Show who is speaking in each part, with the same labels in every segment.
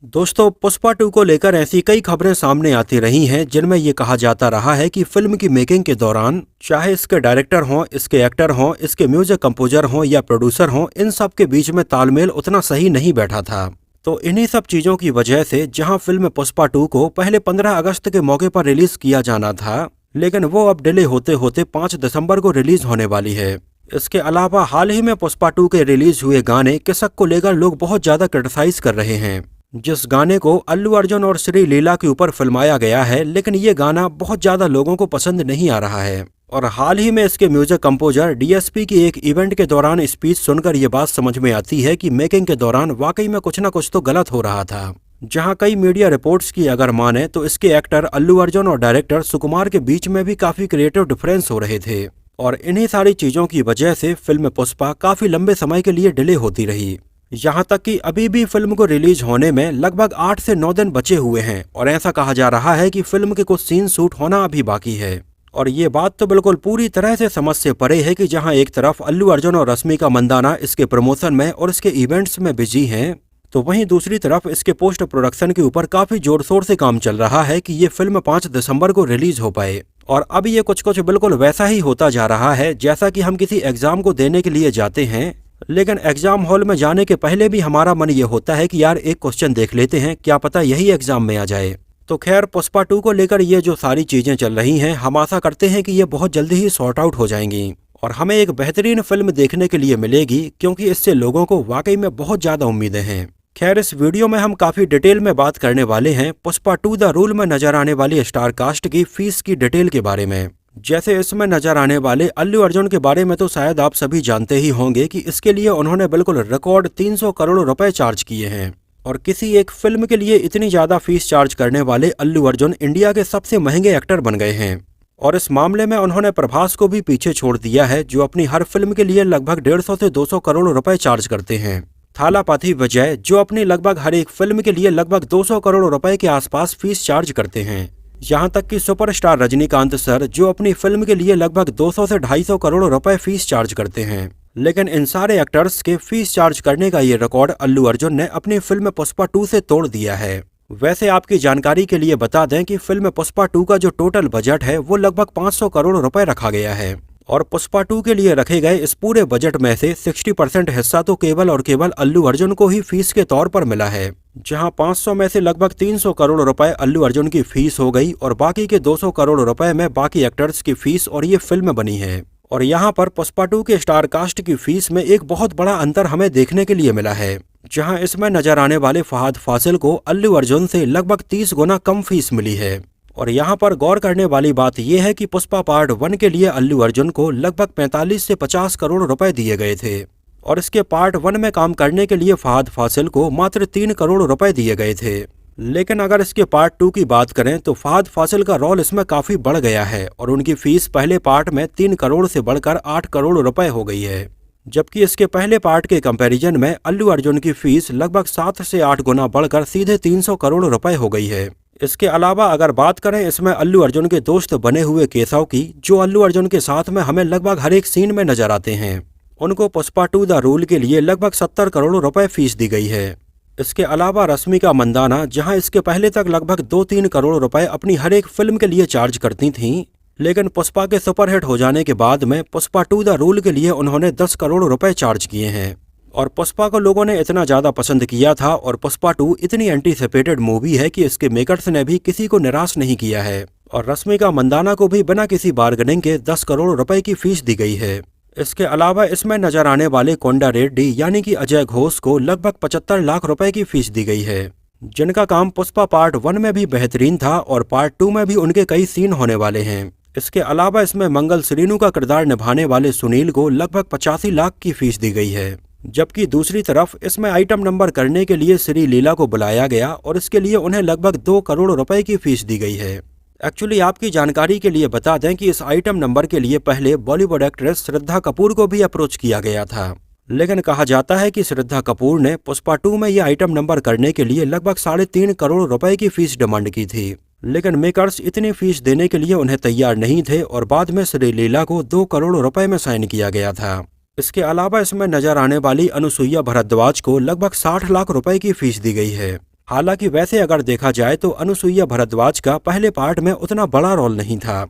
Speaker 1: दोस्तों, पुष्पा 2 को लेकर ऐसी कई खबरें सामने आती रही हैं जिनमें ये कहा जाता रहा है कि फिल्म की मेकिंग के दौरान चाहे इसके डायरेक्टर हों, इसके एक्टर हों, इसके म्यूजिक कंपोजर हों या प्रोड्यूसर हों, इन सब के बीच में तालमेल उतना सही नहीं बैठा था। तो इन्हीं सब चीजों की वजह से जहां फिल्म पुष्पा 2 को पहले 15 अगस्त के मौके पर रिलीज किया जाना था, लेकिन वो अब डिले होते होते 5 दिसंबर को रिलीज होने वाली है। इसके अलावा हाल ही में पुष्पा 2 के रिलीज हुए गाने किसक को लेकर लोग बहुत ज्यादा क्रिटिसाइज कर रहे हैं। जिस गाने को अल्लू अर्जुन और श्री लीला के ऊपर फिल्माया गया है, लेकिन ये गाना बहुत ज्यादा लोगों को पसंद नहीं आ रहा है। और हाल ही में इसके म्यूजिक कंपोजर डीएसपी की एक इवेंट के दौरान स्पीच सुनकर ये बात समझ में आती है कि मेकिंग के दौरान वाकई में कुछ न कुछ तो गलत हो रहा था। जहां कई मीडिया रिपोर्ट्स की अगर माने तो इसके एक्टर अल्लू अर्जुन और डायरेक्टर सुकुमार के बीच में भी काफी क्रिएटिव डिफरेंस हो रहे थे। और इन्हीं सारी चीजों की वजह से फिल्म पुष्पा काफी लंबे समय के लिए डिले होती रही। यहाँ तक कि अभी भी फिल्म को रिलीज होने में लगभग 8 से 9 दिन बचे हुए हैं और ऐसा कहा जा रहा है कि फिल्म के कुछ सीन शूट होना अभी बाकी है। और ये बात तो बिल्कुल पूरी तरह से समझ से परे है कि जहाँ एक तरफ अल्लू अर्जुन और रश्मिका मंदाना इसके प्रमोशन में और इसके इवेंट्स में बिजी हैं, तो वहीं दूसरी तरफ इसके पोस्ट प्रोडक्शन के ऊपर काफी जोर शोर से काम चल रहा है कि ये फिल्म 5 दिसंबर को रिलीज हो पाए। और अब ये कुछ कुछ बिल्कुल वैसा ही होता जा रहा है जैसा कि हम किसी एग्जाम को देने के लिए जाते हैं, लेकिन एग्जाम हॉल में जाने के पहले भी हमारा मन ये होता है कि यार एक क्वेश्चन देख लेते हैं, क्या पता यही एग्जाम में आ जाए। तो खैर, पुष्पा 2 को लेकर ये जो सारी चीजें चल रही हैं, हम आशा करते हैं कि ये बहुत जल्दी ही सॉर्ट आउट हो जाएंगी और हमें एक बेहतरीन फिल्म देखने के लिए मिलेगी, क्योंकि इससे लोगों को वाकई में बहुत ज्यादा उम्मीदें हैं। खैर, इस वीडियो में हम काफी डिटेल में बात करने वाले हैं पुष्पा 2 द रूल में नजर आने वाली स्टार कास्ट की फीस की डिटेल के बारे में। जैसे इसमें नजर आने वाले अल्लू अर्जुन के बारे में तो शायद आप सभी जानते ही होंगे कि इसके लिए उन्होंने बिल्कुल रिकॉर्ड 300 करोड़ रुपए चार्ज किए हैं। और किसी एक फिल्म के लिए इतनी ज्यादा फीस चार्ज करने वाले अल्लू अर्जुन इंडिया के सबसे महंगे एक्टर बन गए हैं। और इस मामले में उन्होंने प्रभास को भी पीछे छोड़ दिया है, जो अपनी हर फिल्म के लिए लगभग 150 से 200 करोड़ रुपए चार्ज करते हैं। थालापति विजय, जो अपनी लगभग हर एक फिल्म के लिए लगभग 200 करोड़ रुपए के आसपास फीस चार्ज करते हैं। यहाँ तक कि सुपरस्टार रजनीकांत सर, जो अपनी फिल्म के लिए लगभग 200 से 250 करोड़ रुपए फीस चार्ज करते हैं। लेकिन इन सारे एक्टर्स के फीस चार्ज करने का ये रिकॉर्ड अल्लू अर्जुन ने अपनी फिल्म पुष्पा 2 से तोड़ दिया है। वैसे आपकी जानकारी के लिए बता दें कि फिल्म पुष्पा 2 का जो टोटल बजट है वो लगभग 500 करोड़ रुपए रखा गया है। और पुष्पा 2 के लिए रखे गए इस पूरे बजट में से 60% हिस्सा तो केवल और केवल अल्लू अर्जुन को ही फीस के तौर पर मिला है, जहां 500 में से लगभग 300 करोड़ रुपए अल्लू अर्जुन की फीस हो गई और बाकी के 200 करोड़ रुपए में बाकी एक्टर्स की फीस और ये फिल्म बनी है। और यहाँ पर पुष्पा 2 के स्टार कास्ट की फीस में एक बहुत बड़ा अंतर हमें देखने के लिए मिला है, जहाँ इसमें नजर आने वाले फहद फासिल को अल्लू अर्जुन से लगभग 30 गुना कम फीस मिली है। और यहाँ पर गौर करने वाली बात यह है कि पुष्पा पार्ट 1 के लिए अल्लू अर्जुन को लगभग 45 से 50 करोड़ रुपए दिए गए थे और इसके पार्ट 1 में काम करने के लिए फहद फासिल को मात्र 3 करोड़ रुपए दिए गए थे। लेकिन अगर इसके पार्ट 2 की बात करें तो फहद फासिल का रोल इसमें काफी बढ़ गया है और उनकी फीस पहले पार्ट में 3 करोड़ से बढ़कर 8 करोड़ रुपए हो गई है, जबकि इसके पहले पार्ट के कंपैरिजन में अल्लू अर्जुन की फीस लगभग 7 से 8 गुना बढ़कर सीधे 300 करोड़ रुपए हो गई है। इसके अलावा अगर बात करें इसमें अल्लू अर्जुन के दोस्त बने हुए केशव की, जो अल्लू अर्जुन के साथ में हमें लगभग हर एक सीन में नजर आते हैं, उनको पुष्पा 2 द रूल के लिए लगभग 70 करोड़ रुपए फीस दी गई है। इसके अलावा रश्मिका मंदाना, जहां इसके पहले तक लगभग 2-3 करोड़ रुपए अपनी हर एक फिल्म के लिए चार्ज करती थीं, लेकिन पुष्पा के सुपरहिट हो जाने के बाद में पुष्पा 2 द रूल के लिए उन्होंने 10 करोड़ रुपए चार्ज किए हैं। और पुष्पा को लोगों ने इतना ज्यादा पसंद किया था और पुष्पा 2 इतनी एंटीसिपेटेड मूवी है कि इसके मेकर्स ने भी किसी को निराश नहीं किया है। और रश्मिका मंदाना को भी बिना किसी बार्गेनिंग के 10 करोड़ रुपए की फीस दी गई है। इसके अलावा इसमें नजर आने वाले कोंडा रेड्डी यानी कि अजय घोष को लगभग 75 लाख रुपए की फीस दी गई है, जिनका काम पुष्पा पार्ट 1 में भी बेहतरीन था और पार्ट 2 में भी उनके कई सीन होने वाले हैं। इसके अलावा इसमें मंगल श्रीनु का किरदार निभाने वाले सुनील को लगभग 85 लाख की फीस दी गई है, जबकि दूसरी तरफ इसमें आइटम नंबर करने के लिए श्री लीला को बुलाया गया और इसके लिए उन्हें लगभग 2 करोड़ रुपए की फीस दी गई है। एक्चुअली आपकी जानकारी के लिए बता दें कि इस आइटम नंबर के लिए पहले बॉलीवुड एक्ट्रेस श्रद्धा कपूर को भी अप्रोच किया गया था, लेकिन कहा जाता है कि श्रद्धा कपूर ने पुष्पा 2 में ये आइटम नंबर करने के लिए लगभग 3.5 करोड़ रुपए की फीस डिमांड की थी, लेकिन मेकर्स इतनी फीस देने के लिए उन्हें तैयार नहीं थे और बाद में श्री लीला को 2 करोड़ रुपए में साइन किया गया था। इसके अलावा इसमें नजर आने वाली अनुसुईया भारद्वाज को लगभग 60 लाख रुपए की फीस दी गई है, हालांकि वैसे अगर देखा जाए तो अनुसुईया भारद्वाज का पहले पार्ट में उतना बड़ा रोल नहीं था,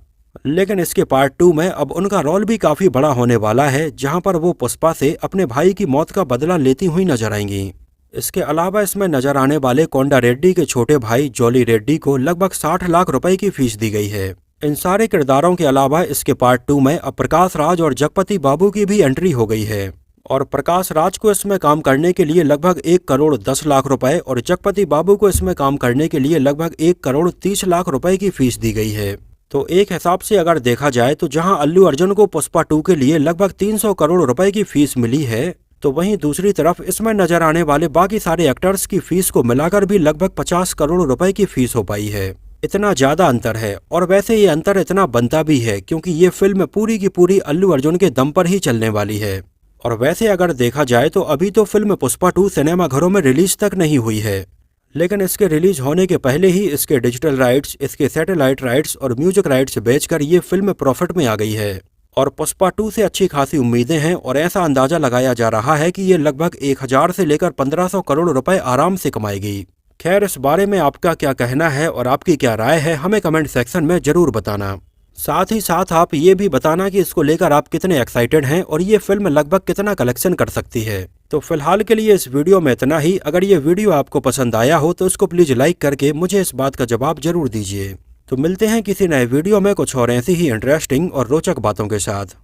Speaker 1: लेकिन इसके पार्ट 2 में अब उनका रोल भी काफी बड़ा होने वाला है, जहां पर वो पुष्पा से अपने भाई की मौत का बदला लेती हुई नजर आएंगी। इसके अलावा इसमें नजर आने वाले कोंडा रेड्डी के छोटे भाई जॉली रेड्डी को लगभग 60 लाख रुपए की फीस दी गई है। इन सारे किरदारों के अलावा इसके पार्ट 2 में अब प्रकाश राज और जगपति बाबू की भी एंट्री हो गई है, और प्रकाश राज को इसमें काम करने के लिए लगभग 1 करोड़ 10 लाख रुपए और जगपति बाबू को इसमें काम करने के लिए लगभग 1 करोड़ 30 लाख रुपए की फीस दी गई है। तो एक हिसाब से अगर देखा जाए तो जहां अल्लू अर्जुन को पुष्पा 2 के लिए लगभग 300 करोड़ रुपए की फीस मिली है, तो वहीं दूसरी तरफ इसमें नजर आने वाले बाकी सारे एक्टर्स की फीस को मिलाकर भी लगभग 50 करोड़ रुपए की फीस हो पाई है। इतना ज्यादा अंतर है, और वैसे ये अंतर इतना बनता भी है क्योंकि ये फिल्म पूरी की पूरी अल्लू अर्जुन के दम पर ही चलने वाली है। और वैसे अगर देखा जाए तो अभी तो फिल्म पुष्पा 2 सिनेमाघरों में रिलीज तक नहीं हुई है, लेकिन इसके रिलीज होने के पहले ही इसके डिजिटल राइट्स, इसके सैटेलाइट राइट्स और म्यूजिक राइट्स बेचकर ये फिल्म प्रॉफिट में आ गई है। और पुष्पा 2 से अच्छी खासी उम्मीदें हैं, और ऐसा अंदाजा लगाया जा रहा है कि ये लगभग 1000 से लेकर 1500 करोड़ रुपए आराम से कमाएगी। खैर, इस बारे में आपका क्या कहना है और आपकी क्या राय है, हमें कमेंट सेक्शन में जरूर बताना। साथ ही साथ आप ये भी बताना कि इसको लेकर आप कितने एक्साइटेड हैं और ये फिल्म लगभग कितना कलेक्शन कर सकती है। तो फिलहाल के लिए इस वीडियो में इतना ही। अगर ये वीडियो आपको पसंद आया हो तो इसको प्लीज लाइक करके मुझे इस बात का जवाब जरूर दीजिए। तो मिलते हैं किसी नए वीडियो में कुछ और ऐसी ही इंटरेस्टिंग और रोचक बातों के साथ।